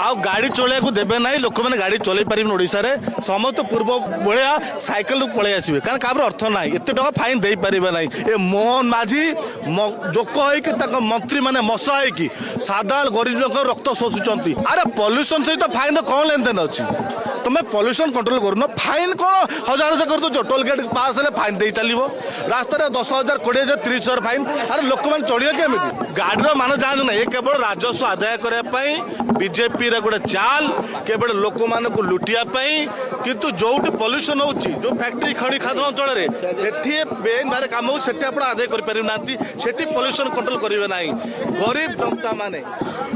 आउ गाड़ी चलैया देवे ना लोक मैंने गाड़ी चल पारे ओडार समस्त पूर्व भाया सैकेल पलि आसवे कारण क्या अर्थ ना एत फाइन दे पारे ना ए मोहन माझी जोक हो मंत्री मैंने मशा हो साधारण गरीब लोक रक्त शोषुंट अरे पॉल्यूशन सहित फाइन कौन लेन देन अच्छी तुम्हें पॉल्यूशन कंट्रोल करूँ फाइन कौन हजार हजार कर दो टोल गेट पास है फाइन दे चलो रास्तार 10,000 20,000 30,000 फाइन अरे लोक मैंने चलिए केमी गाड़ी मान जान ना ये केवल राजस्व आदाय करने बीजेपी गोटे चाल केवल लोक मान लुटियापाई किंतु जो पॉल्यूशन हो फैक्ट्री खଣି खाद अंचल बेन बारे कम हो आदाय कर पॉल्यूशन कंट्रोल करेंगे ना गरीब जनता माने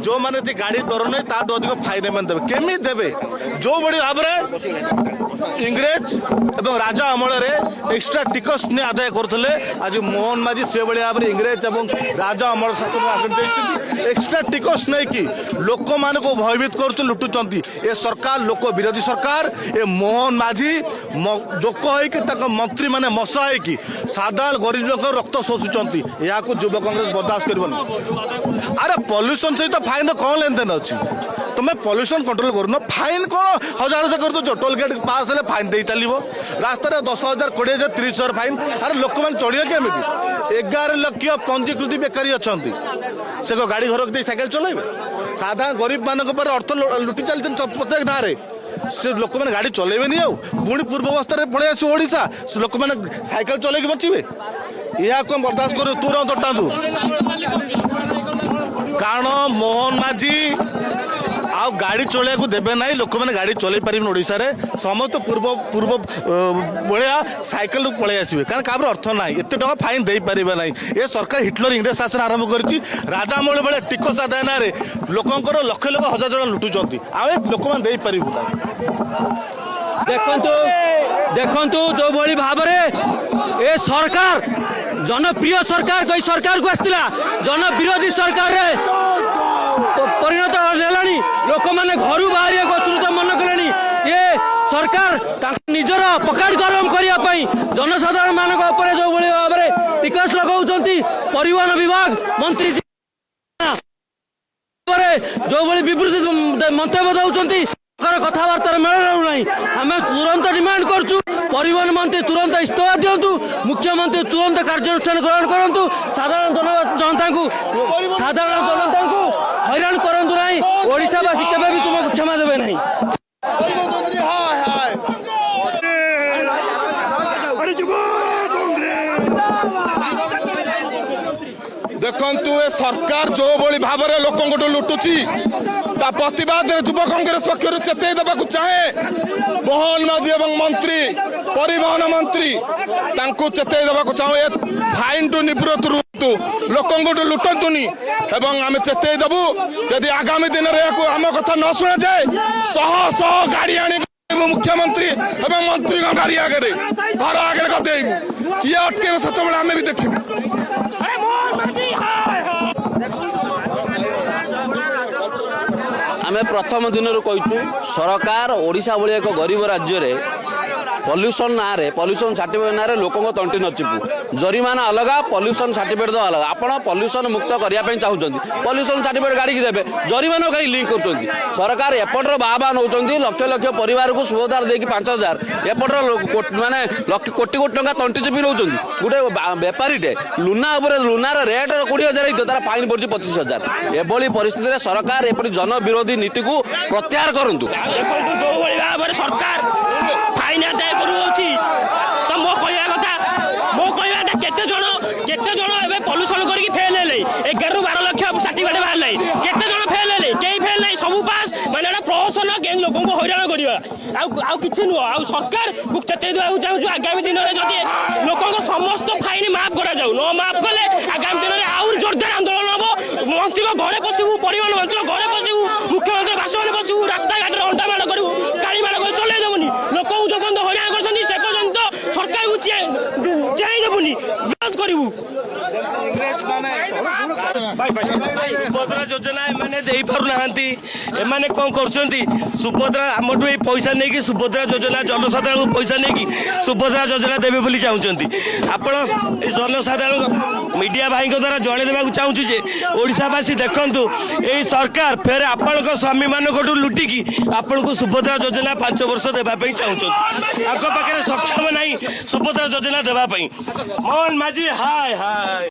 जो मैंने गाड़ी दर नहीं ताठू अधिक फाइन मैंने देवे केमी देवे जो बड़ी भाव में इंग्रेज एवं राजा अमल एक्सट्रा टिकस ने आदाय करते आज मोहन माझी से भाव में इंग्रेज एवं राजा अमल शासन आसन एक्सट्रा टिकस नहीं कि लोक मान को भयभीत कर लुटुंट ए सरकार लोक विरोधी सरकार ए मोहन माझी जोक हो मंत्री मैंने मशा हो साधारण गरीब लोक रक्त शोषुंट या युवा कांग्रेस बर्दाश्त कर अरे पॉल्यूशन सहित फाइन कौन लेन देन अच्छी तुम्हें पॉल्यूशन कंट्रोल करूँ फाइन कौन हजार हजार कर दो टोल गेट पास है फाइन दे चलो रास्तार 10,000 20,000 30,000 फाइन अरे लोक मैंने चलिए केमी 11 लाख पंजीकृत बेकारी अच्छा से गाड़ी घर सैकेल चल साधारण गरीब मान अर्थ लुटि चलते प्रत्येक गाँव से लोक मैंने गाड़ी चलेबे नहीं पुणी पूर्वावस्था पड़े आस ओडिशा से लोक मैंने सैकेल चलैक बचे यह कौन बर्दाश्त कर तुरंत हटातु कारण मोहन माझी आउ गाड़ी चलैया देवे ना लोक मैंने गाड़ी चल पारे ओडार समस्त पूर्व भाया सैकेल पलि आसवे कारण क्या अर्थ ना एत फाइन दे पारे ना ये सरकार हिटलर इंग्रेज शासन आरंभ कर राजा अमल भाई टिकस आदाय ना लोकंर लक्ष लक्ष हजार जन लुटुंट आम लोक मैंने दे पारू देखु जो भली भाव ए सरकार जनप्रिय सरकार कई सरकार को आसला जन विरोधी सरकार परिणत है लोक मैंने घर बाहर असुविधा मन कले ये सरकार निजर पकेट गरम करने जनसाधारण मान जो भाव में टिकस लगाऊँ परिवहन विभाग मंत्री जो भाई विवृत्ति मंतव्य दौरान कथबार्ता मिलना आम तुरंत डिमांड करूँ परिवहन मंत्री तुरंत इस्तीफा दिंतु मुख्यमंत्री तुरंत कार्यानुष्ठान ग्रहण करूँ साधारण जनता को हैरान करूँ ना ओडावासी केवे भी तुमको क्षमा देवे नहीं देखु ए सरकार जो भाई भाव में लोक लुटुची प्रतिवाद युवा कांग्रेस पक्ष चेतई देवा चाहे मोहन माझी एवं मंत्री परिवहन मंत्री चेतई देवा चाहे फाइन टू निवृत्त रुहतु लोक लुटंतुनि एवं आम चेतई देवु यदि आगामी दिन में आम कथा न शुणा जाए शह शह गाड़ी आनी मुख्यमंत्री एवं मंत्री गाड़ी आगे घर आगे गदेबू किए अटके से आम भी देखू आम प्रथम दिन कहूँ सरकार ओडिशा भाई एक गरीब राज्य रे पॉल्यूशन ना पॉल्यूशन सर्टिफिकेट ना लोक तंटी नचिपु जरिमाना अलग पॉल्यूशन सर्टिफिकेट दो अलग आप पॉल्यूशन मुक्त करने चाहते पॉल्यूशन सर्टिफिकेट गाड़ी की देवे जरिमाना कहीं लिंक कर सरकार एपटर बाबा नौ लक्ष लक्ष परिवार को सुभोधार देकी 5,000 एपटर माने कोटी कोटी टंका तंटी चिपी नौ गोटे बेपारीटे लुनार रेट 20,000 तार फाइन पड़ी 25,000 एभली परिस्थिति सरकार एपरी जन विरोधी नीति को प्रत्याहार करूँ सरकार फाइन आदाय करूँगी तो मो कहवा केते जन पॉल्यूशन करके फेल है 11 12 लाख सर्टिफिकेट बाहर केते जन फेल है कई फेल नहीं सब पास मैंने प्रहसन के लोक हैरान करवा किसी नुह आ सरकार को चेतई देवाक चाहूँ आगामी दिन में जब लोक समस्त फाइन माफ करा न माफ कले आगामी दिन में आउर जोरदार आंदोलन हम मंत्री घरे पशु परिवहन मंत्री घरे पशु मुख्यमंत्री बासभवन पशु रास्ता घाट अंडामाड़ करूँ कालीमाड़ कर चल देवनी लोक जो हैरान कर से पर्यटन सरकार को चेंज देवनी विरोध करूँ ସୁଭଦ୍ରା ଯୋଜନା ଏମାନେ ଦେଇପାରୁନାହାନ୍ତି। ଏମାନେ କ'ଣ କରୁଛନ୍ତି? ସୁଭଦ୍ରା ଆମଠୁ ଏଇ ପଇସା ନେଇକି ସୁଭଦ୍ରା ଯୋଜନା ଜନସାଧାରଣଙ୍କୁ ପଇସା ନେଇକି ସୁଭଦ୍ରା ଯୋଜନା ଦେବେ ବୋଲି ଚାହୁଁଛନ୍ତି। ଆପଣ ଏ ଜନସାଧାରଣ ମିଡ଼ିଆ ଭାଇଙ୍କ ଦ୍ୱାରା ଜଣେଇ ଦେବାକୁ ଚାହୁଁଛୁ ଯେ ଓଡ଼ିଶାବାସୀ ଦେଖନ୍ତୁ, ଏଇ ସରକାର ଫେରେ ଆପଣଙ୍କ ସ୍ୱାମୀମାନଙ୍କଠୁ ଲୁଟିକି ଆପଣଙ୍କୁ ସୁଭଦ୍ରା ଯୋଜନା 5 ବର୍ଷ ଦେବା ପାଇଁ ଚାହୁଁଛନ୍ତି। ତାଙ୍କ ପାଖରେ ସକ୍ଷମ ନାହିଁ ସୁଭଦ୍ରା ଯୋଜନା ଦେବା ପାଇଁ। ମୋହନ ମାଝୀ ହାୟ ହାୟ।